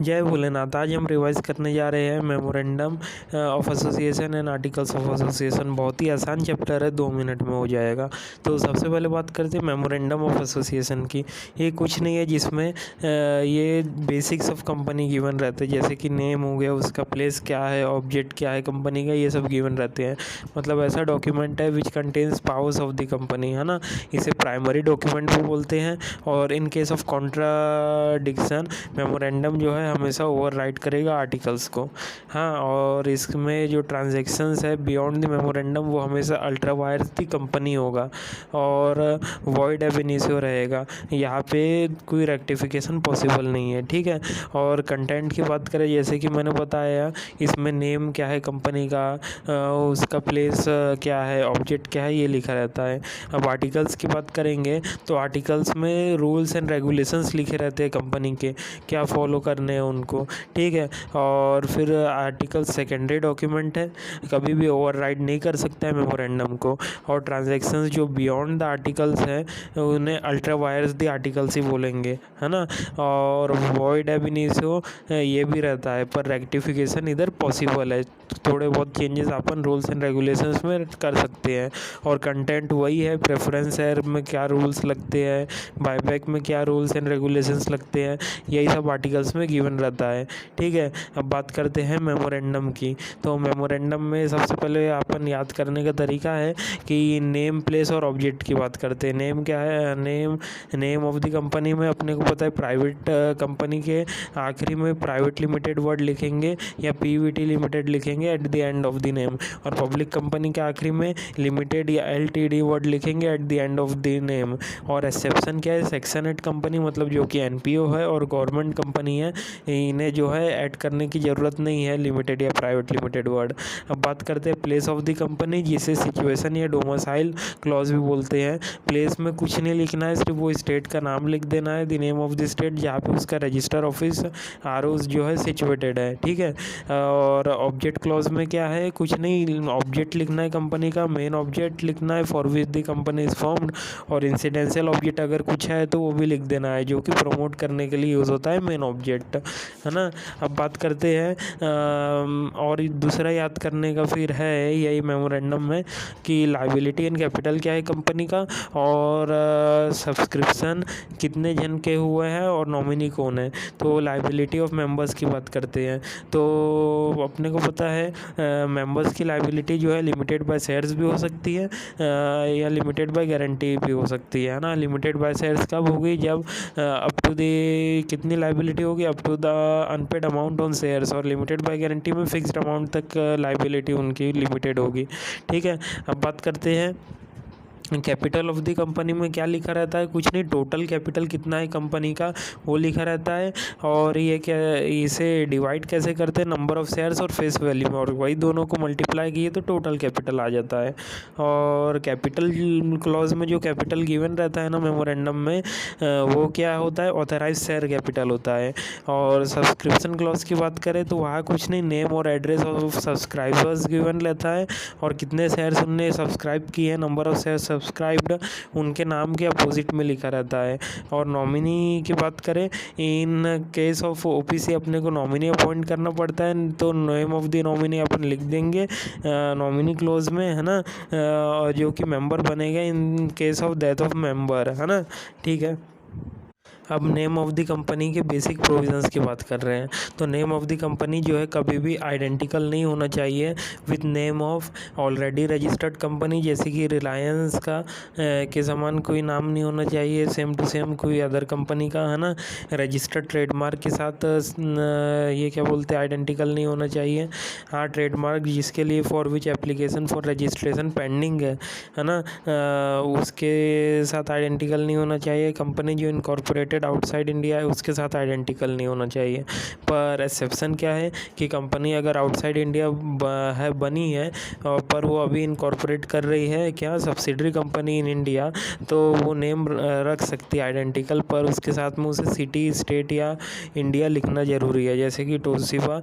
जय भोलेनाथ। आज हम रिवाइज करने जा रहे हैं memorandum of association and articles of association. बहुत ही आसान चैप्टर है, 2 मिनट में हो जाएगा। तो सबसे पहले बात करते हैं मेमोरेंडम ऑफ एसोसिएशन की। ये कुछ नहीं है जिसमें ये बेसिक्स ऑफ कंपनी गिवन रहते हैं, जैसे कि नेम हो गया, उसका प्लेस क्या है, ऑब्जेक्ट क्या है कंपनी का, ये सब गिवन रहते हैं। मतलब ऐसा डॉक्यूमेंट है which contains powers of the company, है ना। इसे प्राइमरी डॉक्यूमेंट भी बोलते हैं। और इन केस ऑफ कॉन्ट्राडिक्शन मेमोरेंडम जो है हमेशा ओवरराइड करेगा आर्टिकल्स को। हाँ, और इसमें जो ट्रांजैक्शंस है बियॉन्ड द मेमोरेंडम वो हमेशा अल्ट्रा वायर्स दी कंपनी होगा और वॉइड एब इनिशियो रहेगा। यहाँ पे कोई रेक्टिफिकेशन पॉसिबल नहीं है, ठीक है। और कंटेंट की बात करें, जैसे कि मैंने बताया, इसमें नेम क्या है कंपनी का, उसका प्लेस क्या है, ऑब्जेक्ट क्या है, ये लिखा रहता है। अब आर्टिकल्स की बात करेंगे तो आर्टिकल्स में रूल्स एंड रेगुलेशंस लिखे रहते हैं कंपनी के, क्या फॉलो करने हैं उनको, ठीक है। और फिर आर्टिकल सेकेंडरी डॉक्यूमेंट है, कभी भी ओवरराइड नहीं कर सकता है मेमोरेंडम को। और ट्रांजैक्शंस जो बियॉन्ड द आर्टिकल्स हैं उन्हें अल्ट्रा वायर्स द आर्टिकल्स ही बोलेंगे, है ना। और वॉइड एब इनिशियो ये भी रहता है, पर रेक्टिफिकेशन इधर पॉसिबल है। थोड़े बहुत changes upon rules and regulations में कर सकते हैं। और कंटेंट वही है, प्रेफरेंस शेयर में क्या रूल्स लगते हैं, बायबैक में क्या रूल्स एंड रेगुलेशंस लगते हैं, यही सब आर्टिकल्स में गिवन रहता है, ठीक है। अब बात करते हैं मेमोरेंडम की। तो मेमोरेंडम में सबसे पहले अपन याद करने का तरीका है कि नेम, प्लेस और ऑब्जेक्ट की बात करते हैं। नेम क्या है, नेम ऑफ द कंपनी में अपने को पता है प्राइवेट कंपनी के आखिरी में प्राइवेट लिमिटेड वर्ड लिखेंगे या पीवीटी लिमिटेड लिखेंगे at the end of the name. और पब्लिक कंपनी के आखिरी में लिमिटेड या एलटीडी वर्ड लिखेंगे at the end of the name. और एक्सेप्शन क्या है, सेक्शन 8 कंपनी मतलब जो कि एनपीओ है और गवर्नमेंट कंपनी है, इन्हें जो है ऐड करने की ज़रूरत नहीं है लिमिटेड या प्राइवेट लिमिटेड वर्ड। अब बात करते हैं प्लेस ऑफ द कंपनी, जिसे सिचुएशन या डोमिसाइल क्लॉज भी बोलते हैं। प्लेस में कुछ नहीं लिखना है, सिर्फ वो स्टेट का नाम लिख देना है, the name of the state जहाँ पे उसका रजिस्टर ऑफिस आरओज जो है सिचुएटेड है, ठीक है। और ऑब्जेक्ट क्लॉज में क्या है, कुछ नहीं, ऑब्जेक्ट लिखना है कंपनी का, मेन ऑब्जेक्ट लिखना है for which the company is formed. और इंसिडेंशियल ऑब्जेक्ट अगर कुछ है तो वो भी लिख देना है, जो कि प्रमोट करने के लिए यूज़ होता है मेन ऑब्जेक्ट, है ना। अब बात करते हैं और दूसरा याद करने का फिर है यही मेमोरेंडम में कि लायबिलिटी एंड कैपिटल क्या है कंपनी का, और सब्सक्रिप्शन कितने जन के हुए हैं और नॉमिनी कौन है। तो लायबिलिटी ऑफ मेंबर्स की बात करते हैं। तो अपने को पता है मेंबर्स की लायबिलिटी जो है लिमिटेड बाय शेयर्स भी हो सकती है या लिमिटेड बाय गारंटी भी हो सकती है ना। लिमिटेड बाय शेयर्स कब होगी, जब अप टू द कितनी लायबिलिटी होगी, up to the unpaid amount on shares. और लिमिटेड बाय गारंटी में फिक्स्ड अमाउंट तक लायबिलिटी उनकी लिमिटेड होगी, ठीक है। अब बात करते हैं कैपिटल ऑफ द कंपनी में क्या लिखा रहता है, कुछ नहीं, टोटल कैपिटल कितना है कंपनी का वो लिखा रहता है। और ये क्या, इसे डिवाइड कैसे करते हैं, नंबर ऑफ शेयर्स और फेस वैल्यू में, और वही दोनों को मल्टीप्लाई किए तो टोटल कैपिटल आ जाता है। और कैपिटल क्लॉज में जो कैपिटल गिवन रहता है ना मेमोरेंडम में, वो क्या होता है, ऑथराइज शेयर कैपिटल होता है। और सब्सक्रिप्शन क्लॉज की बात करें तो वहाँ कुछ नहीं, नेम और एड्रेस ऑफ सब्सक्राइबर्स गिवन रहता है और कितने शेयर्स उनने सब्सक्राइब किए हैं, नंबर ऑफ शेयर सब्सक्राइब्ड उनके नाम के अपोजिट में लिखा रहता है। और नॉमिनी की बात करें, इन केस ऑफ ओपीसी अपने को नॉमिनी अपॉइंट करना पड़ता है, तो नेम ऑफ द नॉमिनी अपन लिख देंगे नॉमिनी क्लोज में, है ना। जो कि मेंबर बनेगा इन case of death of member, है ना, ठीक है। अब नेम ऑफ द कंपनी के बेसिक प्रोविजंस की बात कर रहे हैं। तो नेम ऑफ द कंपनी जो है कभी भी आइडेंटिकल नहीं होना चाहिए with name of already registered company, जैसे कि रिलायंस का के समान कोई नाम नहीं होना चाहिए सेम टू सेम कोई अदर कंपनी का, है ना। रजिस्टर्ड ट्रेडमार्क के साथ ये क्या बोलते हैं, आइडेंटिकल नहीं होना चाहिए। हाँ, ट्रेडमार्क जिसके लिए for which application for registration pending है ना, उसके साथ आइडेंटिकल नहीं होना चाहिए। कंपनी जो इनकॉर्पोरेटेड आउटसाइड इंडिया है उसके साथ आइडेंटिकल नहीं होना चाहिए। पर एक्सेप्शन क्या है कि कंपनी अगर आउटसाइड इंडिया है बनी है पर वो अभी इनकॉर्पोरेट कर रही है क्या, सब्सिडरी कंपनी इन इंडिया, तो वो नेम रख सकती है आइडेंटिकल, पर उसके साथ में उसे सिटी, स्टेट या इंडिया लिखना ज़रूरी है। जैसे कि टोशिबा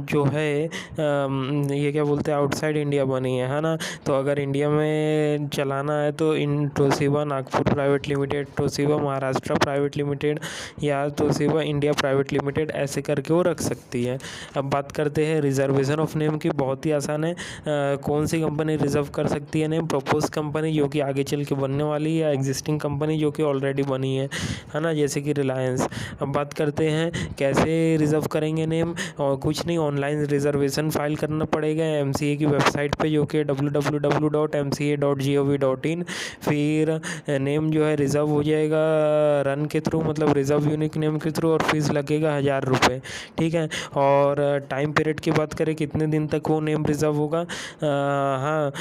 जो है ये क्या बोलते हैं, आउटसाइड इंडिया बनी है ना। तो अगर इंडिया में चलाना है तो इन Toshiba Nagpur private limited, Toshiba Maharashtra Maharashtra private limited या तोशिबा इंडिया प्राइवेट लिमिटेड, ऐसे करके वो रख सकती है। अब बात करते हैं रिजर्वेशन ऑफ नेम की। बहुत ही आसान है। कौन सी कंपनी रिजर्व कर सकती है नेम? प्रपोज कंपनी जो कि आगे चल के बनने वाली है, या एग्जिस्टिंग कंपनी जो कि ऑलरेडी बनी है ना, जैसे कि रिलायंस। अब बात करते हैं कैसे रिजर्व करेंगे नेम, और कुछ नहीं, ऑनलाइन रिजर्वेशन फाइल करना पड़ेगा MCA की वेबसाइट पे, जो कि www.mca.gov.in। फिर नेम जो है रिजर्व हो जाएगा रन के थ्रू, मतलब रिजर्व यूनिक नेम के थ्रू, और फीस लगेगा 1000 रुपये, ठीक है। और टाइम पीरियड की बात करें कितने दिन तक वो नेम रिजर्व होगा, हाँ,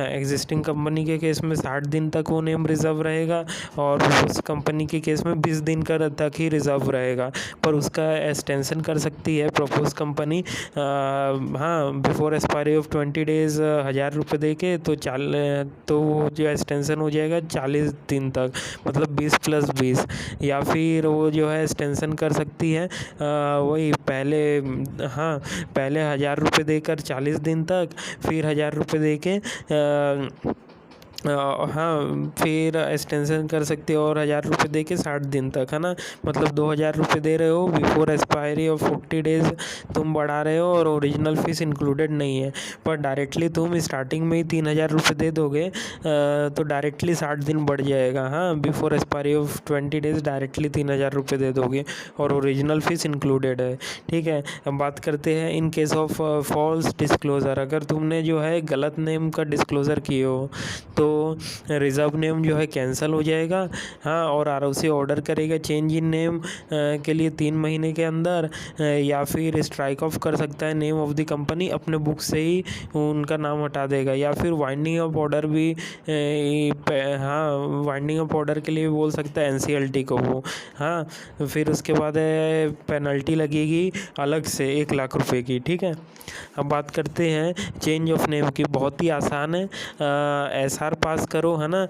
एग्जिस्टिंग कंपनी के केस में 60 दिन तक वो नेम रिजर्व रहेगा, और उस कंपनी के केस में 20 दिन तक ही रिजर्व रहेगा, पर उसका एक्सटेंशन कर सकती है प्रपोज कंपनी, हाँ, बिफोर एक्सपायरी ऑफ 20 डेज 1000 रुपये दे के, तो वो जो एक्सटेंशन हो जाएगा 40 दिन तक, मतलब 20 + 20, या फिर वो जो है एक्सटेंशन कर सकती है वही पहले 1000 रुपये देकर 40 दिन तक, फिर 1000 रुपये दे के हाँ, फिर एक्सटेंशन कर सकते हो और 1000 रुपये दे के 60 दिन तक, है ना। मतलब 2000 रुपये दे रहे हो, बिफोर एक्सपायरी ऑफ 40 डेज तुम बढ़ा रहे हो, और ओरिजिनल फीस इंक्लूडेड नहीं है। पर डायरेक्टली तुम स्टार्टिंग में ही 3000 रुपये दे दोगे तो डायरेक्टली 60 दिन बढ़ जाएगा, हाँ, before expiry of 20 days directly 3000 रुपये दे दोगे, और ओरिजिनल फीस इंक्लूडेड है, ठीक है। अब बात करते हैं in case of false disclosure. अगर तुमने जो है गलत नेम का डिस्क्लोज़र किए हो तो रिजर्व नेम जो है कैंसिल हो जाएगा, हाँ, और ROC ऑर्डर करेगा चेंज इन नेम के लिए 3 महीने के अंदर, या फिर स्ट्राइक ऑफ कर सकता है नेम ऑफ द कंपनी, अपने बुक से ही उनका नाम हटा देगा, या फिर वाइंडिंग अप ऑर्डर भी, हाँ, वाइंडिंग अप ऑर्डर के लिए बोल सकता है NCLT को वो, हाँ। फिर उसके बाद पेनल्टी लगेगी अलग से 1 लाख रुपए की, ठीक है। अब बात करते हैं चेंज ऑफ नेम की। बहुत ही आसान है, SR पास करो, है ना,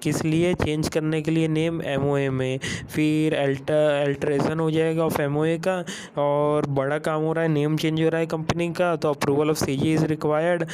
किस लिए चेंज करने के लिए नेम MOA में, फिर अल्टरेशन हो जाएगा ऑफ MOA का, और बड़ा काम हो रहा है, नेम चेंज हो रहा है कंपनी का, तो approval of CG is required,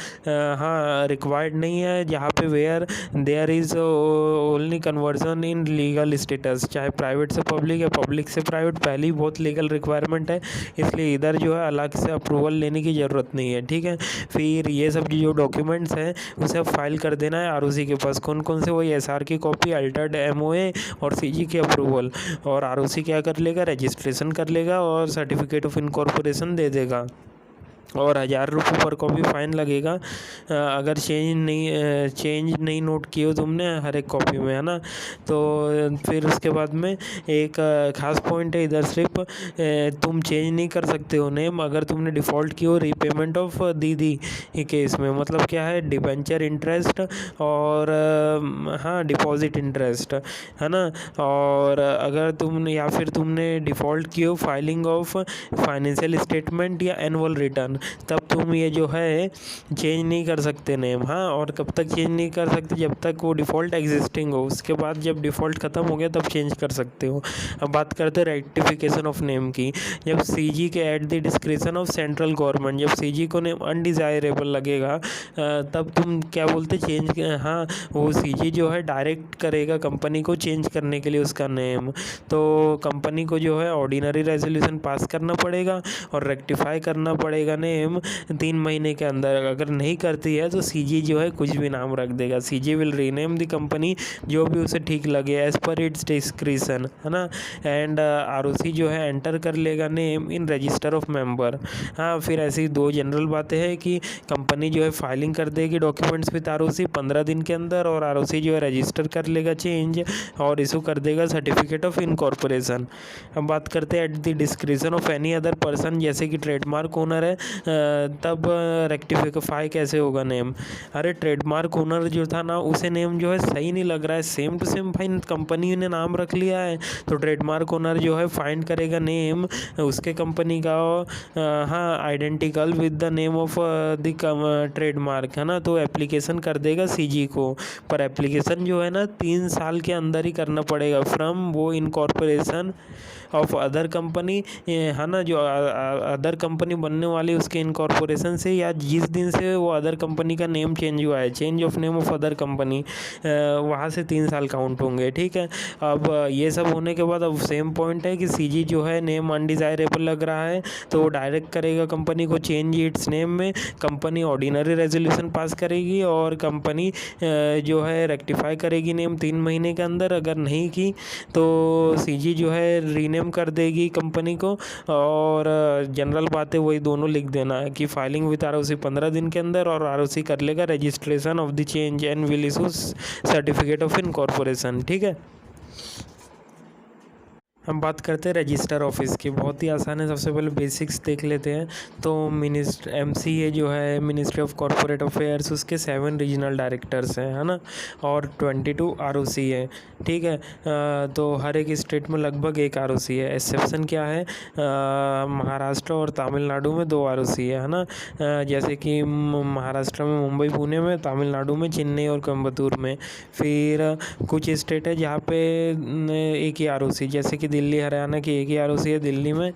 हाँ, रिक्वायर्ड नहीं है जहाँ पे where there is only conversion in legal status, चाहे प्राइवेट से पब्लिक या पब्लिक से प्राइवेट, पहले ही बहुत लीगल रिक्वायरमेंट है, इसलिए इधर जो है अलग से अप्रूवल लेने की ज़रूरत नहीं है, ठीक है। फिर ये सब जो डॉक्यूमेंट्स हैं उसे फाइल कर देना है ROC के पास। कौन कौन से? वही SR की कॉपी, अल्टर्ड MOA और CG की अप्रूवल, और ROC क्या कर लेगा, रजिस्ट्रेशन कर लेगा और सर्टिफिकेट ऑफ इनकॉर्पोरेशन दे देगा, और 1000 रुपये पर कॉपी फ़ाइन लगेगा अगर चेंज नहीं नोट किए हो तुमने हर एक कॉपी में, है ना। तो फिर उसके बाद में एक ख़ास पॉइंट है इधर, सिर्फ तुम चेंज नहीं कर सकते हो नेम अगर तुमने डिफ़ॉल्ट की हो रीपेमेंट ऑफ दीदी केस में। मतलब क्या है, डिबेंचर इंटरेस्ट और हाँ, डिपॉजिट इंटरेस्ट, है ना। और अगर तुमने या फिर तुमने डिफ़ॉल्ट की हो फाइलिंग ऑफ फाइनेंशियल स्टेटमेंट या एनुअल रिटर्न, तब तुम ये जो है चेंज नहीं कर सकते नेम, हाँ। और कब तक चेंज नहीं कर सकते, जब तक वो डिफ़ॉल्ट एग्जिस्टिंग हो। उसके बाद जब डिफ़ॉल्ट ख़त्म हो गया तब चेंज कर सकते हो। अब बात करते हैं रेक्टिफिकेशन ऑफ नेम की। जब CG के at the description of central government, जब CG को नेम अनडिज़ायरेबल लगेगा तब तुम क्या बोलते, चेंज, हाँ, वो CG जो है डायरेक्ट करेगा कंपनी को चेंज करने के लिए उसका नेम। तो कंपनी को जो है ऑर्डिनरी रेजोल्यूशन पास करना पड़ेगा और रेक्टिफाई करना पड़ेगा नेम 3 महीने के अंदर। अगर नहीं करती है तो CG जो है कुछ भी नाम रख देगा। CG will rename the company जो भी उसे ठीक लगे एज पर इट्स डिस्क्रिशन, है ना। एंड ROC जो है एंटर कर लेगा name in register of member. हाँ, फिर ऐसी 2 जनरल बातें हैं कि कंपनी जो है फाइलिंग कर देगी डॉक्यूमेंट्स विद ROC 15 दिन के अंदर, और ROC जो है रजिस्टर कर लेगा चेंज और इशू कर देगा सर्टिफिकेट ऑफ इनकॉर्पोरेशन। अब बात करते हैं at the description of any other person, जैसे कि ट्रेडमार्क ओनर है, तब रेक्टिफाई कैसे होगा नेम। अरे ट्रेडमार्क ओनर जो था ना, उसे नेम जो है सही नहीं लग रहा है, सेम टू सेम भाई कंपनी ने नाम रख लिया है, तो ट्रेडमार्क ओनर जो है फाइंड करेगा नेम उसके कंपनी का, हाँ, identical with the name of the trademark, है ना। तो एप्लीकेशन कर देगा CG को, पर एप्लीकेशन जो है ना 3 साल के अंदर ही करना पड़ेगा फ्रॉम वो इनकॉर्पोरेशन ऑफ अदर कंपनी, है ना, जो अदर कंपनी बनने वाली उसके इनकॉर्पोरेशन से, या जिस दिन से वो अदर कंपनी का नेम चेंज हुआ है, change of name of other company, वहाँ से 3 साल काउंट होंगे। ठीक है, अब ये सब होने के बाद अब सेम पॉइंट है कि सीजी जो है नेम अनडिज़ायरेबल लग रहा है तो वो डायरेक्ट करेगा कंपनी को चेंज इट्स नेम में। कंपनी ऑर्डिनरी रेजोल्यूशन पास करेगी और कंपनी जो है रेक्टिफाई करेगी नेम 3 महीने के अंदर। अगर नहीं की तो सीजी जो है रीनेम कर देगी कंपनी को। और जनरल बात है वही दोनों लिख देना है कि फाइलिंग विद आरओसी 15 दिन के अंदर, और आरओसी कर लेगा registration of the change and will issue certificate of incorporation. ठीक है, हम बात करते हैं रजिस्टर ऑफिस की। बहुत ही आसान है, सबसे पहले बेसिक्स देख लेते हैं। तो MCA जो है मिनिस्ट्री ऑफ कॉरपोरेट अफेयर्स, उसके 7 रीजनल डायरेक्टर्स हैं, है ना, और 22 ROC है। ठीक है, तो हर एक स्टेट में लगभग एक ROC है। एक्सेप्शन क्या है, महाराष्ट्र और तमिलनाडु में 2 ROC है ना। जैसे कि महाराष्ट्र में मुंबई पुणे में, तमिलनाडु में चेन्नई और कोयम्बतूर में। फिर कुछ स्टेट है जहाँ पे एक ही ROC, जैसे कि दिल्ली हरियाणा की एक ही ROC है दिल्ली में।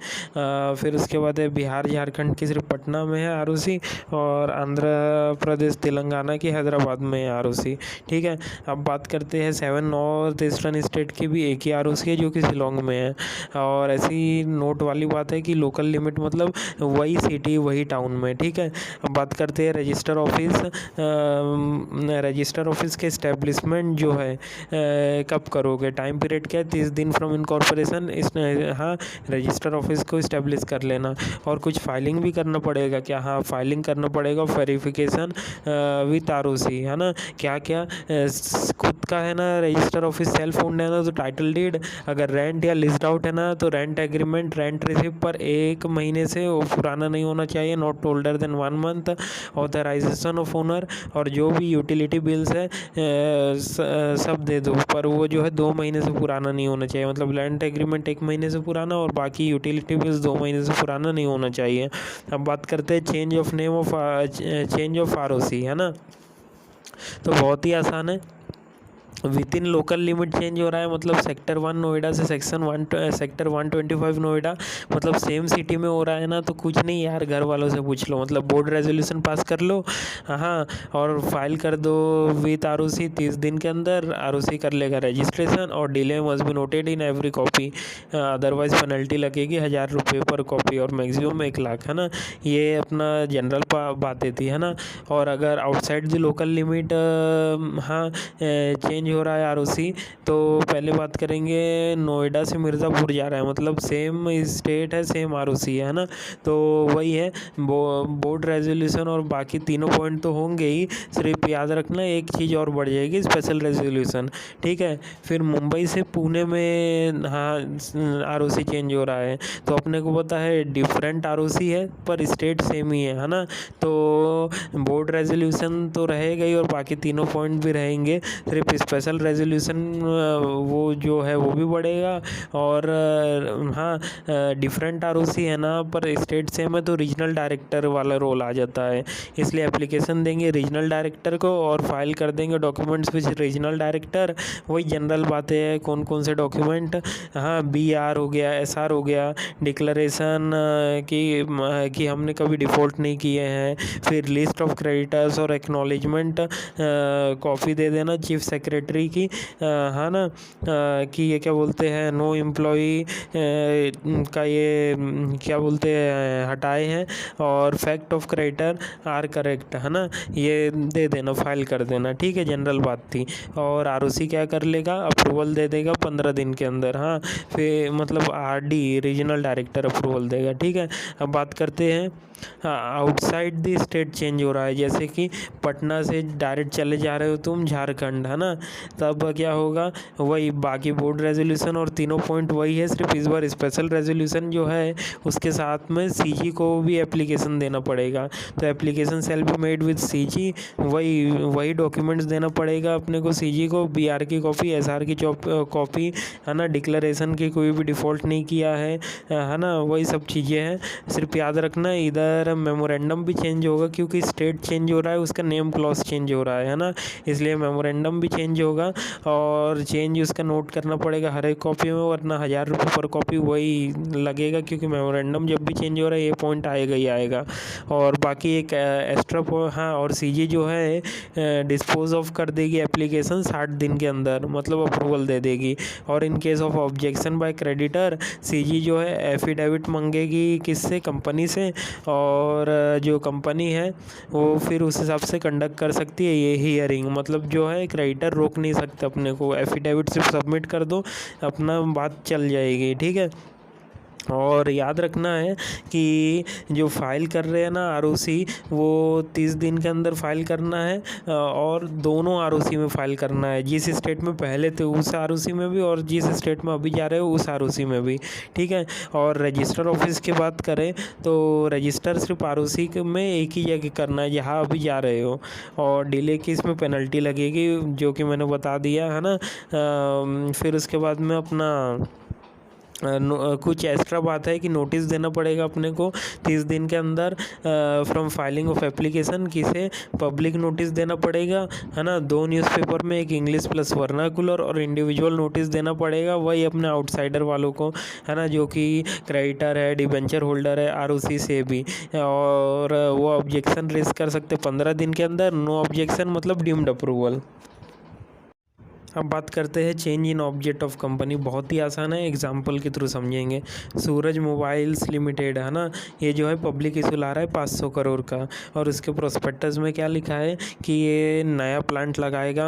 फिर उसके बाद है बिहार झारखंड की सिर्फ पटना में है ROC, और आंध्र प्रदेश तेलंगाना की हैदराबाद में है ROC। ठीक है, अब बात करते हैं 7 नॉर्थ ईस्टर्न स्टेट की भी एक ही ROC है जो कि शिलोंग में है। और ऐसी नोट वाली बात है कि लोकल लिमिट मतलब वही सिटी वही टाउन में। ठीक है, अब बात करते हैं रजिस्टर ऑफिस। रजिस्टर ऑफिस के इस्टेब्लिशमेंट जो है कब करोगे, टाइम पीरियड क्या है, 30 दिन फ्रॉम इनकॉर्पोरेशन। हाँ, रजिस्टर ऑफिस को इस्टेब्लिश कर लेना। और कुछ फाइलिंग भी करना पड़ेगा क्या, हाँ फाइलिंग करना पड़ेगा, वेरिफिकेशन विथ ROC, है ना। क्या क्या खुद का है ना, रजिस्टर ऑफिस सेल्फ ओन्ड है ना तो टाइटल डीड, अगर रेंट या लिस्ट आउट है ना तो रेंट एग्रीमेंट, रेंट रिसिप्ट पर 1 महीने से वो पुराना नहीं होना चाहिए, not older than 1 month. Authorization of owner, और जो भी यूटिलिटी बिल्स है सब दे दो, पर वो जो है 2 महीने से पुराना नहीं होना चाहिए। मतलब रेंट एग्रीमेंट 1 महीने से पुराना और बाकी यूटिलिटी बिल्स 2 महीने से पुराना नहीं होना चाहिए। अब बात करते हैं change of name of ROC, है ना। तो बहुत ही आसान है, with in local limit change हो रहा है, मतलब सेक्टर 1 नोएडा से सेक्टर 125 नोएडा, मतलब सेम सिटी में हो रहा है ना, तो कुछ नहीं यार, घर वालों से पूछ लो, मतलब बोर्ड रेजोल्यूशन पास कर लो, हाँ, और फाइल कर दो विद ROC 30 दिन के अंदर। ROC कर लेगा रजिस्ट्रेशन, और delay must be noted in every copy, otherwise penalty लगेगी 1000 रुपये पर कॉपी और मैक्सिमम 1 लाख, है ना। ये अपना जनरल बातें थी, है ना। और अगर आउटसाइड द लोकल लिमिट हाँ चेंज हो रहा है ROC, तो पहले बात करेंगे नोएडा से मिर्ज़ापुर जा रहा है, मतलब सेम स्टेट है, सेम ROC है ना। तो वही है, बोर्ड रेजोल्यूशन और बाकी तीनों पॉइंट तो होंगे ही, सिर्फ याद रखना एक चीज़ और बढ़ जाएगी, स्पेशल रेजोल्यूशन। ठीक है, फिर मुंबई से पुणे में हाँ ROC चेंज हो रहा है, तो अपने को पता है डिफरेंट ROC है पर स्टेट सेम ही है ना। तो बोर्ड रेजोल्यूशन तो रहेगा ही और बाकी तीनों पॉइंट भी रहेंगे, सिर्फ स्पेशल रेजोल्यूशन वो जो है वो भी बढ़ेगा। और हाँ डिफरेंट ROC है ना पर स्टेट सेम है, तो रीजनल डायरेक्टर वाला रोल आ जाता है, इसलिए एप्लीकेशन देंगे रीजनल डायरेक्टर को और फाइल कर देंगे डॉक्यूमेंट्स विच रीजनल डायरेक्टर। वही जनरल बातें हैं, कौन कौन से डॉक्यूमेंट, हाँ BR हो गया, SR हो गया, डिक्लेरेशन कि हमने कभी डिफ़ॉल्ट नहीं किए हैं, फिर लिस्ट ऑफ क्रेडिटर्स और एक्नॉलेजमेंट कॉपी दे देना चीफ सेक्रेटरी की, है ना, कि ये क्या बोलते हैं नो एम्प्लॉई का ये क्या बोलते हैं हटाए हैं, और fact of creditor are correct, है ना, ये दे देना, फाइल कर देना। ठीक है, जनरल बात थी। और ROC क्या कर लेगा, अप्रूवल दे देगा 15 दिन के अंदर, हाँ, फिर मतलब RD रीजनल डायरेक्टर अप्रूवल देगा। ठीक है, अब बात करते हैं आउटसाइड द स्टेट चेंज हो रहा है, जैसे कि पटना से डायरेक्ट चले जा रहे हो तुम झारखंड, है ना, तब क्या होगा, वही बाकी बोर्ड रेजोल्यूशन और तीनों पॉइंट वही है, सिर्फ इस बार स्पेशल रेजोल्यूशन जो है उसके साथ में CG को भी एप्लीकेशन देना पड़ेगा। तो application shall be made with CG, वही डॉक्यूमेंट्स देना पड़ेगा अपने को CG को, BR की कॉपी, SR की कॉपी, है ना, डिक्लेरेशन की कोई भी डिफ़ॉल्ट नहीं किया है ना, वही सब चीज़ें हैं। सिर्फ याद रखना इधर मेमोरेंडम भी चेंज होगा, क्योंकि स्टेट चेंज हो रहा है, उसका नेम क्लॉज चेंज हो रहा है ना, इसलिए मेमोरेंडम भी चेंज होगा और चेंज उसका नोट करना पड़ेगा हर एक कॉपी में, वरना 1000 रुपये पर कॉपी वही लगेगा, क्योंकि मेमोरेंडम जब भी चेंज हो रहा है ये पॉइंट आएगा ही आएगा। और बाकी एक एक्स्ट्रा हाँ, और सीजी जो है डिस्पोज ऑफ कर देगी एप्लीकेशन 60 दिन के अंदर, मतलब अप्रूवल दे देगी। और इन case of objection bye creditor CG जो है एफिडेविट मांगेगी किससे, कंपनी से, और जो कंपनी है वो फिर उस हिसाब से कंडक्ट कर सकती है ये हियरिंग। मतलब जो है क्रेडिटर रोक नहीं सकता अपने को, एफिडेविट सिर्फ सबमिट कर दो, अपना बात चल जाएगी, ठीक है। और याद रखना है कि जो फाइल कर रहे हैं ना आरओसी, वो 30 दिन के अंदर फाइल करना है, और दोनों आरओसी में फाइल करना है, जिस स्टेट में पहले थे उस आरओसी में भी, और जिस स्टेट में अभी जा रहे हो उस आरओसी में भी, ठीक है। और रजिस्टर ऑफिस की बात करें तो रजिस्टर सिर्फ आरओसी में एक ही जगह करना है जहाँ अभी जा रहे हो, और डिले की इसमें पेनल्टी लगेगी जो कि मैंने बता दिया है ना। फिर उसके बाद में अपना कुछ एक्स्ट्रा बात है कि नोटिस देना पड़ेगा अपने को 30 दिन के अंदर फ्रॉम फाइलिंग ऑफ एप्लीकेशन, किसे, पब्लिक नोटिस देना पड़ेगा, है ना। 2 न्यूज़पेपर में, एक इंग्लिश प्लस वर्नाकुलर, और इंडिविजुअल नोटिस देना पड़ेगा वही अपने आउटसाइडर वालों को, है ना, जो कि क्रेडिटर है, डिबेंचर होल्डर है आरओसी से भी। और वो ऑब्जेक्शन रेज कर सकते 15 दिन के अंदर, नो ऑब्जेक्शन मतलब डीम्ड अप्रूवल। अब बात करते हैं change in object of company. बहुत ही आसान है, एग्जांपल के थ्रू समझेंगे। सूरज मोबाइल्स लिमिटेड है ना, ये जो है पब्लिक इशू ला रहा है 500 करोड़ का, और उसके प्रोस्पेक्टस में क्या लिखा है कि ये नया प्लांट लगाएगा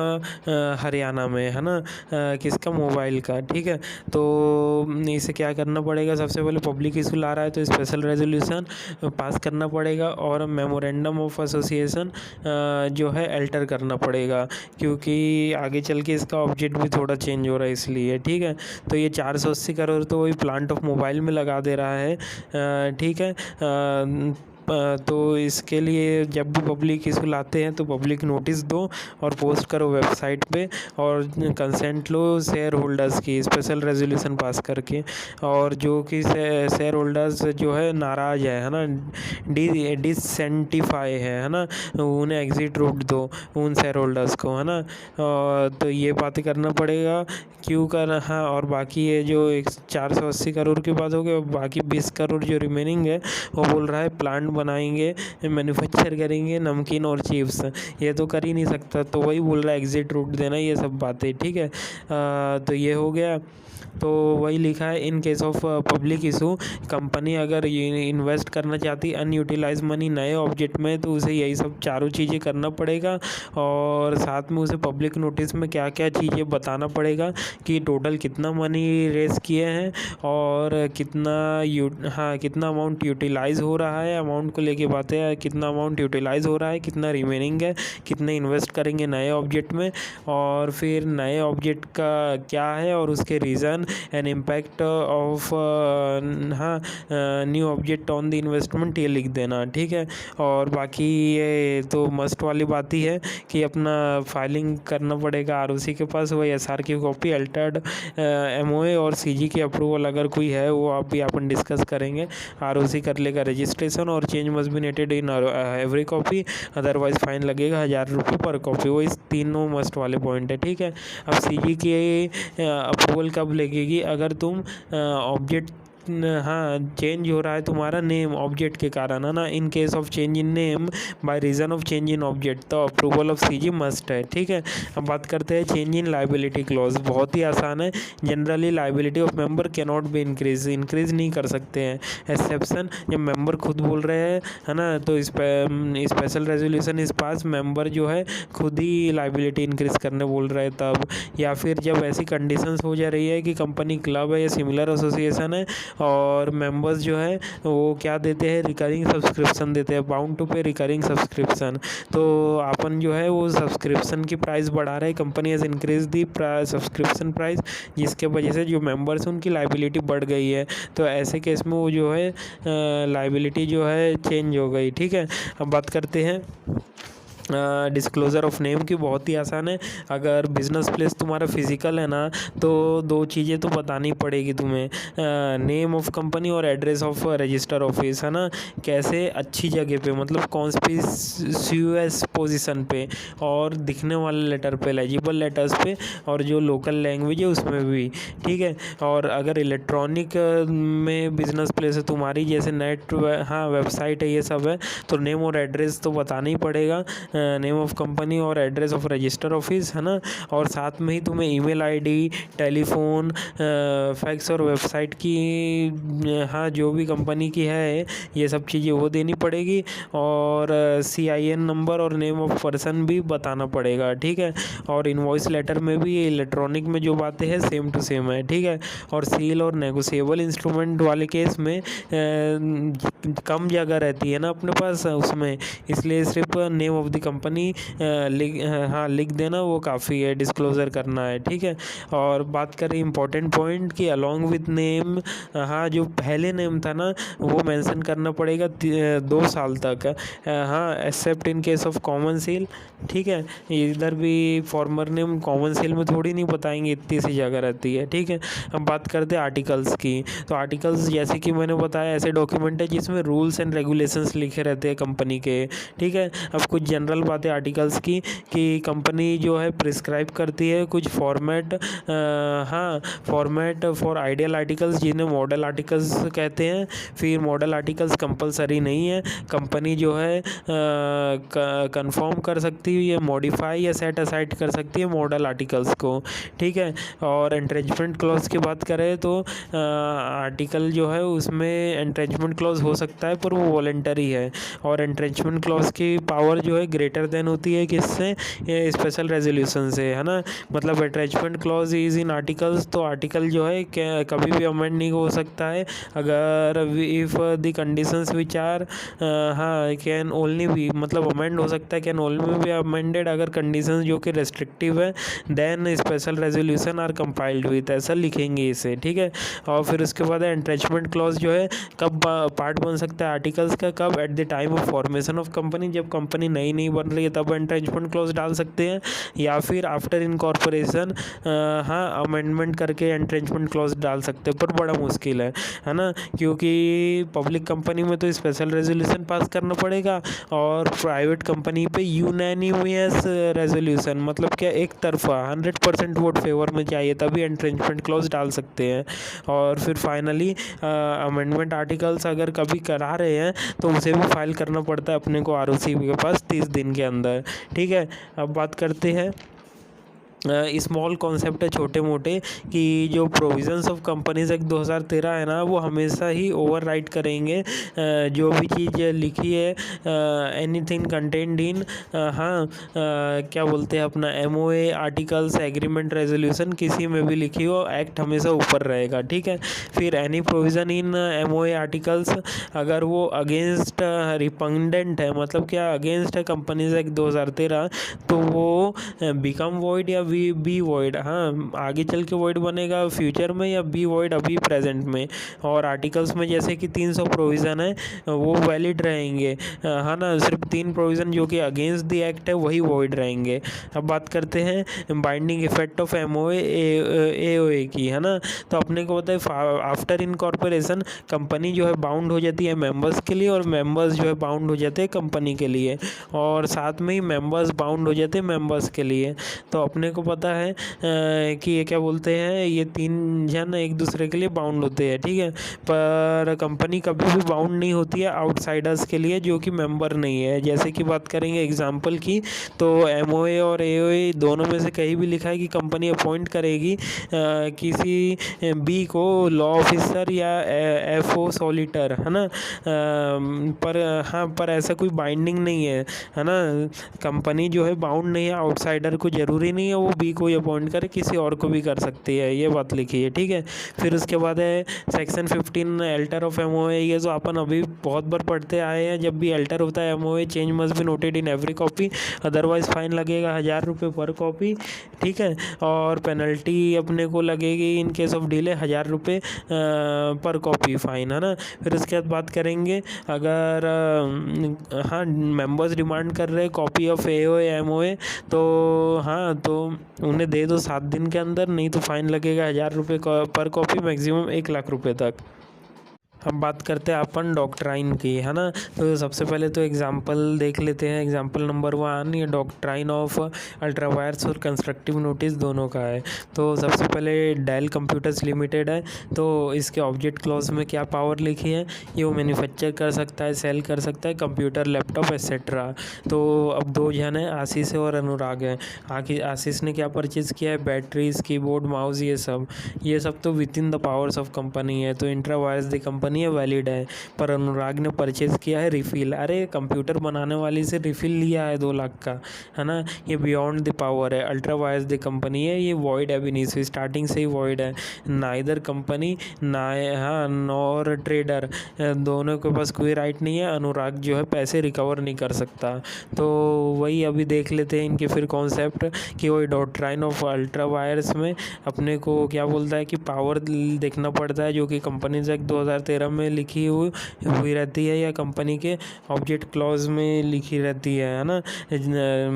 हरियाणा में, है ना, किसका, मोबाइल का, ठीक है। तो इसे क्या करना पड़ेगा, सबसे पहले पब्लिक इशू ला रहा है तो स्पेशल रेजोल्यूशन पास करना पड़ेगा, और मेमोरेंडम ऑफ एसोसिएशन जो है अल्टर करना पड़ेगा, क्योंकि आगे चल के इसका ऑब्जेक्ट भी थोड़ा चेंज हो रहा है इसलिए, ठीक है। तो ये 480 करोड़ तो वही प्लांट ऑफ मोबाइल में लगा दे रहा है, ठीक है। तो इसके लिए जब भी पब्लिक इशू लाते हैं तो पब्लिक नोटिस दो और पोस्ट करो वेबसाइट पे, और कंसेंट लो शेयर होल्डर्स की स्पेशल रेजोल्यूशन पास करके। और जो कि शेयर होल्डर्स जो है नाराज़ है ना, डिसेंटिफाई है ना, उन्हें एग्जिट रूट दो उन शेयर होल्डर्स को, है ना। तो ये बातें करना पड़ेगा क्यों कर, हाँ। और बाकी ये जो 480 करोड़ की बात हो गई, बाकी 20 करोड़ जो रिमेनिंग है वो बोल रहा है प्लांट बनाएंगे, मैन्युफैक्चर करेंगे नमकीन और चिप्स, ये तो कर ही नहीं सकता, तो वही बोल रहा है एग्जिट रूट देना, ये सब बातें, ठीक है। तो ये हो गया। तो वही लिखा है इन case of public issue, company अगर इन्वेस्ट करना चाहती अनयूटिलाइज मनी नए ऑब्जेक्ट में, तो उसे यही सब चारों चीज़ें करना पड़ेगा, और साथ में उसे पब्लिक नोटिस में क्या क्या चीज़ें बताना पड़ेगा कि टोटल कितना मनी रेस किए हैं, और कितना अमाउंट यूटिलाइज़ हो रहा है, अमाउंट को लेके बातें हैं, कितना अमाउंट यूटिलाइज़ हो रहा है, कितना रिमेनिंग है, कितने इन्वेस्ट करेंगे नए ऑब्जेक्ट में, और फिर नए ऑब्जेक्ट का क्या है और उसके reason and impact of new object on the investment, ये लिख देना, ठीक है। और बाकी ये तो मस्ट वाली बात ही है कि अपना फाइलिंग करना पड़ेगा आरओसी के पास, वही एसआर की कॉपी, अल्टर्ड एमओए और सीजी की अप्रूवल अगर कोई है वो आप भी अपन डिस्कस करेंगे। आरओसी कर लेगा रजिस्ट्रेशन, और change must be noted in every copy, otherwise fine लगेगा 1000 रुपये पर कॉपी। वो इस तीनों मस्ट वाले पॉइंट है, ठीक है। अब सीजी की अप्रूवल कब लगेगी, अगर तुम ऑब्जेक्ट चेंज हो रहा है तुम्हारा नेम ऑब्जेक्ट के कारण, है ना, इन case of change in name by reason of change in object, तो अप्रूवल ऑफ सीजी मस्ट है, ठीक है। अब बात करते हैं चेंज इन लाइबिलिटी क्लॉज। बहुत ही आसान है, generally liability of member can not be increase नहीं कर सकते हैं। एक्सेप्शन जब मेंबर खुद बोल रहे हैं, है ना, तो स्पेशल रेजोल्यूशन इस पास, मेंबर जो है खुद ही लाइबिलिटी इंक्रीज करने बोल रहे हैं तब, या फिर जब ऐसी कंडीशंस हो जा रही है कि कंपनी क्लब है या सिमिलर एसोसिएशन है, और मेंबर्स जो है वो क्या देते हैं, रिकरिंग सब्सक्रिप्शन देते हैं, बाउंड टू पे रिकरिंग सब्सक्रिप्शन। तो अपन जो है वो सब्सक्रिप्शन की प्राइस बढ़ा रहे हैं, company has increase the subscription price, जिसके वजह से जो मेंबर्स उनकी लाइबिलिटी बढ़ गई है। तो ऐसे केस में वो जो है लाइबिलिटी जो है चेंज हो गई, ठीक है। अब बात करते हैं डिस्क्लोज़र ऑफ नेम की बहुत ही आसान है। अगर बिज़नेस प्लेस तुम्हारा फिज़िकल है ना, तो दो चीज़ें तो बतानी पड़ेगी तुम्हें, नेम ऑफ कंपनी और एड्रेस ऑफ रजिस्टर ऑफिस, है ना। कैसे, अच्छी जगह पे, मतलब कॉन्स्पिशियस पोजीशन पे, और दिखने वाले लेटर पे, लेजिबल लेटर्स पे, और जो लोकल लैंग्वेज है उसमें भी, ठीक है। और अगर इलेक्ट्रॉनिक में बिज़नेस प्लेस है तुम्हारी, जैसे नेट, हाँ वेबसाइट है, ये सब है, तो नेम और एड्रेस तो बताना ही पड़ेगा, नेम ऑफ कंपनी और एड्रेस ऑफ रजिस्टर ऑफिस, है ना। और साथ में ही तुम्हें ईमेल आईडी, टेलीफोन, फैक्स और वेबसाइट की, हाँ जो भी कंपनी की है ये सब चीज़ें वो देनी पड़ेगी, और CIN नंबर और नेम ऑफ पर्सन भी बताना पड़ेगा, ठीक है। और इनवॉइस लेटर में भी इलेक्ट्रॉनिक में जो बातें हैं सेम टू सेम है, ठीक है। और सील और नेगोशिएबल इंस्ट्रूमेंट वाले केस में कम जगह रहती है ना अपने पास उसमें, इसलिए सिर्फ नेम ऑफ द कंपनी लिख देना वो काफ़ी है, डिस्क्लोज़र करना है, ठीक है। और बात करें इंपॉर्टेंट पॉइंट कि अलॉन्ग विथ नेम, हाँ जो पहले नेम था ना वो मेंशन करना पड़ेगा 2 साल तक, हाँ except in case of common sale, ठीक है। इधर भी फॉर्मर नेम कॉमन सेल में थोड़ी नहीं बताएंगे, इतनी सी जगह रहती है, ठीक है। अब बात करते हैं आर्टिकल्स की। तो आर्टिकल्स जैसे कि मैंने बताया ऐसे डॉक्यूमेंट है जिसमें रूल्स एंड रेगुलेशंस लिखे रहते हैं कंपनी के, ठीक है। अब कुछ जनरल बातें आर्टिकल्स की, कि कंपनी जो है प्रिस्क्राइब करती है कुछ फॉर्मेट, हाँ फॉर्मेट फॉर आइडियल आर्टिकल्स जिन्हें मॉडल आर्टिकल्स कहते हैं। फिर मॉडल आर्टिकल्स कंपलसरी नहीं है, कंपनी जो है कंफर्म कर सकती है, या मॉडिफाई या सेट असाइड कर सकती है मॉडल आर्टिकल्स को, ठीक है। और एंट्रेंचमेंट क्लॉज की बात करें तो आर्टिकल जो है उसमें एंट्रेंचमेंट क्लॉज हो सकता है पर वो वॉलेंटरी है, और एंट्रेंचमेंट क्लॉज की पावर जो है ग्रेटर देन होती है किससे, ये स्पेशल रेजोल्यूशन से, है ना। मतलब entrenchment clause is in articles, तो आर्टिकल जो है कभी भी अमेंड नहीं हो सकता है, अगर if the conditions which are, हाँ कैन ओनली भी, मतलब अमेंड हो सकता है, कैन ओनली भी अमेंडेड अगर कंडीशंस जो कि रेस्ट्रिक्टिव है, then special resolution are compiled with, ऐसा लिखेंगे इसे, ठीक है। और फिर उसके बाद एंट्रेंचमेंट क्लॉज जो है कब पार्ट बन सकता है आर्टिकल्स का, कब, at the time of formation of company, जब कंपनी नई नई बन रही है तब एंट्रेंचमेंट क्लॉज डाल सकते हैं, या फिर आफ्टर इनकॉर्पोरेशन, हाँ अमेंडमेंट करके एंट्रेंचमेंट क्लॉज डाल सकते हैं, पर बड़ा मुश्किल है ना, क्योंकि पब्लिक कंपनी में तो स्पेशल रेजोल्यूशन पास करना पड़ेगा, और प्राइवेट कंपनी पे यूनैनिमस रेजोल्यूशन, मतलब क्या एक तरफा 100% वोट फेवर में चाहिए, तभी एंट्रेंचमेंट क्लॉज डाल सकते हैं। और फिर फाइनली अमेंडमेंट आर्टिकल्स अगर कभी करा रहे हैं तो उसे भी फाइल करना पड़ता है अपने को ROC के पास 30 दिन के अंदर, ठीक है। अब बात करते हैं स्मॉल कॉन्सेप्ट है, छोटे मोटे, कि जो प्रोविजंस ऑफ कंपनीज एक्ट 2013 है ना वो हमेशा ही ओवरराइड करेंगे जो भी चीज़ लिखी है, एनीथिंग कंटेंड इन, हाँ क्या बोलते हैं अपना MOA आर्टिकल्स, एग्रीमेंट, रेजोल्यूशन, किसी में भी लिखी हो एक्ट हमेशा ऊपर रहेगा, ठीक है। फिर एनी प्रोविज़न इन MOA आर्टिकल्स अगर वो अगेंस्ट रिपंडेंट है, मतलब क्या अगेंस्ट है कंपनीज एक्ट 2013, तो वो बिकम वॉइड या बी वॉइड, हाँ आगे चल के वॉइड बनेगा फ्यूचर में, या बी वॉइड अभी प्रेजेंट में। और आर्टिकल्स में जैसे कि 300 प्रोविज़न है वो वैलिड रहेंगे, है ना, सिर्फ 3 प्रोविज़न जो कि अगेंस्ट द एक्ट है वही वॉइड रहेंगे। अब बात करते हैं binding effect of MOA AOA की, है ना। तो अपने को पता है आफ्टर इनकॉर्पोरेशन कंपनी जो है बाउंड हो जाती है मेंबर्स के लिए, और मेंबर्स जो है बाउंड हो जाते हैं कंपनी के लिए, और साथ में ही मेंबर्स बाउंड हो जाते हैं मेंबर्स के लिए। तो अपने को पता है कि ये क्या बोलते हैं, ये 3 जन एक दूसरे के लिए बाउंड होते हैं, ठीक है। पर कंपनी कभी भी बाउंड नहीं होती है आउटसाइडर्स के लिए जो कि मेंबर नहीं है। जैसे कि बात करेंगे एग्जांपल की, तो MOA और AOA दोनों में से कहीं भी लिखा है कि कंपनी अपॉइंट करेगी किसी B को लॉ ऑफिसर या FO सॉलिटर, है ना, पर हाँ पर ऐसा कोई बाइंडिंग नहीं है ना, कंपनी जो है बाउंड नहीं है आउटसाइडर को, ज़रूरी नहीं है वो वो बी को ही अपॉइंट करे, किसी और को भी कर सकती है, ये बात लिखी है, ठीक है। फिर उसके बाद है सेक्शन 15 एल्टर ऑफ एमओए। ये जो अपन अभी बहुत बार पढ़ते आए हैं, जब भी एल्टर होता है MOA, change must be noted in every copy, otherwise fine लगेगा 1000 रुपये पर कॉपी, ठीक है। और पेनल्टी अपने को लगेगी इन केस ऑफ डिले 1000 रुपये पर कॉपी फाइन, है ना। फिर उसके बाद बात करेंगे, अगर हाँ मेंबर्स डिमांड कर रहे कॉपी ऑफ एओए एमओए, तो हाँ तो उन्हें दे दो 7 दिन के अंदर, नहीं तो फाइन लगेगा 1000 रुपये पर कॉपी, मैक्सिमम 1 लाख रुपये तक। अब बात करते हैं अपन डॉक्ट्राइन की, है ना। तो सबसे पहले तो एग्जांपल देख लेते हैं। एग्जांपल नंबर 1, ये डॉक्ट्राइन ऑफ अल्ट्रा वायर्स और कंस्ट्रक्टिव नोटिस दोनों का है। तो सबसे पहले डेल कंप्यूटर्स लिमिटेड है, तो इसके ऑब्जेक्ट क्लॉज में क्या पावर लिखी है, ये वो मैन्युफैक्चर कर सकता है, सेल कर सकता है कंप्यूटर, लैपटॉप एक्सेट्रा। तो अब 2 जन हैं, आशीष और अनुराग हैं। आशीष ने क्या परचेज़ किया है, बैटरीज, कीबोर्ड, माउस, ये सब तो with in the powers of company है, तो इंट्रा वायर्स दी कंपनी है, वैलिड है। पर अनुराग ने परचेज़ किया है रिफिल, अरे कंप्यूटर बनाने वाली से रिफिल लिया है 2 लाख का, है ना। ये बियॉन्ड द पावर है, अल्ट्रा वायर्स दी कंपनी है, ये वॉइड है, भी स्टार्टिंग से ही वॉइड है। नाइदर कंपनी नॉर ट्रेडर, दोनों के पास कोई राइट नहीं है। अनुराग जो है पैसे रिकवर नहीं कर सकता। तो वही अभी देख लेते हैं इनके फिर कॉन्सेप्ट, कि वही डॉक्ट्राइन ऑफ अल्ट्रा वायर्स में अपने को क्या बोलता है कि पावर देखना पड़ता है, जो कि कंपनीज एक्ट 2013 में लिखी हुई रहती है, या कंपनी के ऑब्जेक्ट क्लॉज में लिखी रहती है ना।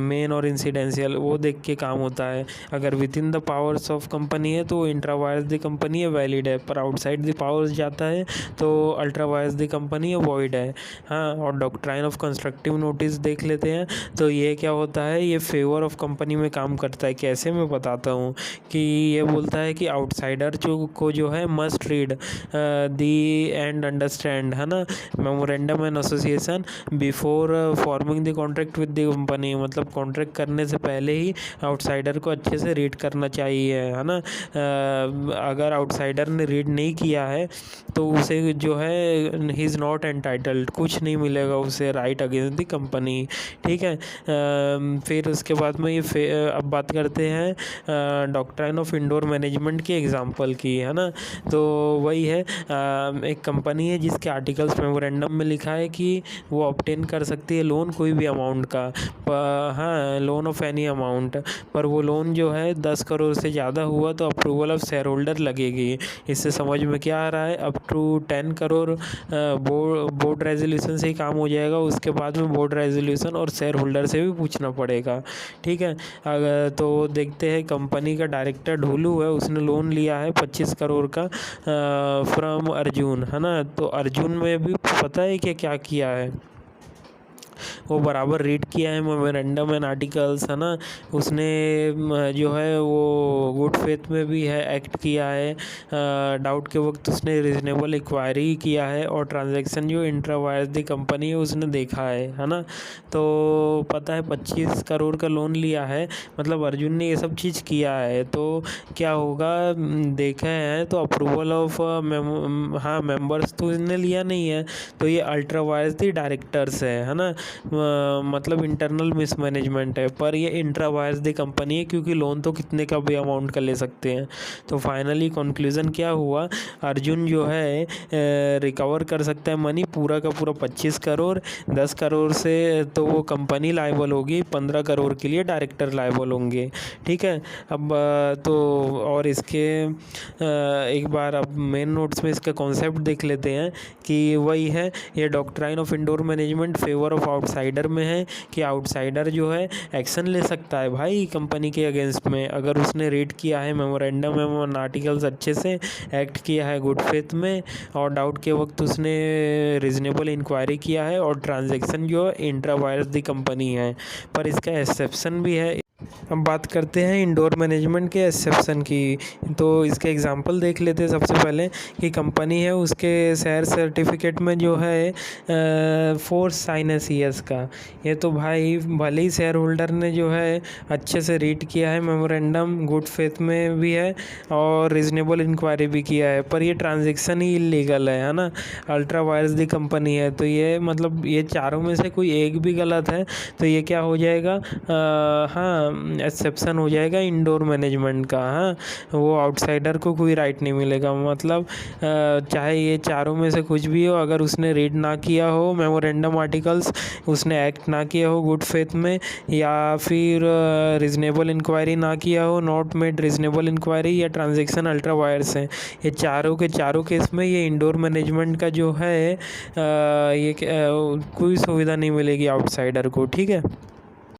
मेन और इंसिडेंशियल वो देख के काम होता है। अगर with in the powers of company है तो इंट्रा वायर्स दी कंपनी है, वैलिड है। पर आउटसाइड द पावर्स जाता है तो अल्ट्रा वायर्स दी कंपनी है, वॉइड है। हाँ, और डॉक्ट्राइन ऑफ कंस्ट्रक्टिव नोटिस देख लेते हैं। तो ये क्या होता है, ये फेवर ऑफ कंपनी में काम करता है। कैसे, मैं बताता हूँ। कि ये बोलता है कि आउटसाइडर जो है must read the and understand, है ना, memorandum and association before forming the contract with the company. मतलब कॉन्ट्रैक्ट करने से पहले ही आउटसाइडर को अच्छे से रीड करना चाहिए, है ना। अगर आउटसाइडर ने रीड नहीं किया है तो उसे जो है ही इज़ नॉट एंटाइटल्ड, कुछ नहीं मिलेगा उसे राइट अगेंस्ट द कंपनी, ठीक है। फिर उसके बाद में ये अब बात करते हैं डॉक्ट्राइन ऑफ इंडोर मैनेजमेंट की एग्जांपल की, है ना। तो वही है, एक कंपनी है जिसके आर्टिकल्स मेमोरेंडम में लिखा है कि वो ऑब्टेन कर सकती है लोन कोई भी अमाउंट का, हाँ लोन ऑफ एनी अमाउंट, पर वो लोन जो है 10 करोड़ से ज़्यादा हुआ तो अप्रूवल ऑफ शेयर होल्डर लगेगी। इससे समझ में क्या आ रहा है, up to 10 crore board resolution से ही काम हो जाएगा। उसके बाद में बोर्ड रेजोल्यूशन और शेयर होल्डर से भी पूछना पड़ेगा, ठीक है। अगर तो देखते हैं, कंपनी का डायरेक्टर ढोलू है, उसने लोन लिया है 25 करोड़ का फ्रॉम अर्जुन, है ना। तो अर्जुन में भी पता है कि क्या किया है, वो बराबर रीड किया है मेमोरेंडम एंड आर्टिकल्स, है ना। उसने जो है वो गुड फेथ में भी है एक्ट किया है। डाउट के वक्त उसने रीजनेबल इंक्वायरी किया है, और ट्रांजैक्शन जो इंट्रा वायर्स दी कंपनी है उसने देखा है ना। तो पता है 25 करोड़ का लोन लिया है, मतलब अर्जुन ने ये सब चीज़ किया है। तो क्या होगा, देखा है तो अप्रूवल ऑफ मेंबर्स तो इसने लिया नहीं है, तो ये अल्ट्रा वायर्स दी डायरेक्टर्स है ना। मतलब इंटरनल मिसमैनेजमेंट है, पर ये इंट्रा वायर्स दी कंपनी है, क्योंकि लोन तो कितने का भी अमाउंट का ले सकते हैं। तो फाइनली कंक्लूजन क्या हुआ, अर्जुन जो है रिकवर कर सकता है मनी पूरा का पूरा 25 करोड़, 10 करोड़ से तो वो कंपनी लायबल होगी, 15 करोड़ के लिए डायरेक्टर लायबल होंगे, ठीक है। अब तो और इसके एक बार अब मेन नोट्स में इसका कॉन्सेप्ट देख लेते हैं कि वही है, ये doctrine of indoor management favour of outsider में है, कि आउटसाइडर जो है एक्शन ले सकता है भाई कंपनी के अगेंस्ट में, अगर उसने रीड किया है मेमोरेंडम एवं आर्टिकल्स अच्छे से, एक्ट किया है गुड फेथ में, और डाउट के वक्त उसने रीजनेबल इंक्वायरी किया है, और ट्रांजैक्शन जो इंट्रा वायर्स दी कंपनी है। पर इसका एक्सेप्शन भी है। अब बात करते हैं इंडोर मैनेजमेंट के एक्सेप्शन की। तो इसके एग्जांपल देख लेते हैं। सबसे पहले कि कंपनी है, उसके शेयर सर्टिफिकेट में जो है फोर्स साइन है CS का। ये तो भाई भले ही शेयर होल्डर ने जो है अच्छे से रीड किया है मेमोरेंडम, गुड फेथ में भी है, और रीजनेबल इंक्वायरी भी किया है, पर ये ट्रांजेक्शन ही इलीगल है ना। अल्ट्रा वायर्स दी कंपनी है, तो ये मतलब ये चारों में से कोई एक भी गलत है तो ये क्या हो जाएगा, हाँ एक्सेप्शन हो जाएगा इंडोर मैनेजमेंट का। हाँ, वो आउटसाइडर को कोई राइट नहीं मिलेगा। मतलब चाहे ये चारों में से कुछ भी हो, अगर उसने रीड ना किया हो मेमोरेंडम आर्टिकल्स, उसने एक्ट ना किया हो गुड फेथ में, या फिर रीजनेबल इंक्वायरी ना किया हो, नॉट मेड रीजनेबल इंक्वायरी, या ट्रांजैक्शन अल्ट्रा वायर्स हैं, ये चारों के चारों केस में ये इंडोर मैनेजमेंट का जो है ये कोई सुविधा नहीं मिलेगी आउटसाइडर को। ठीक है।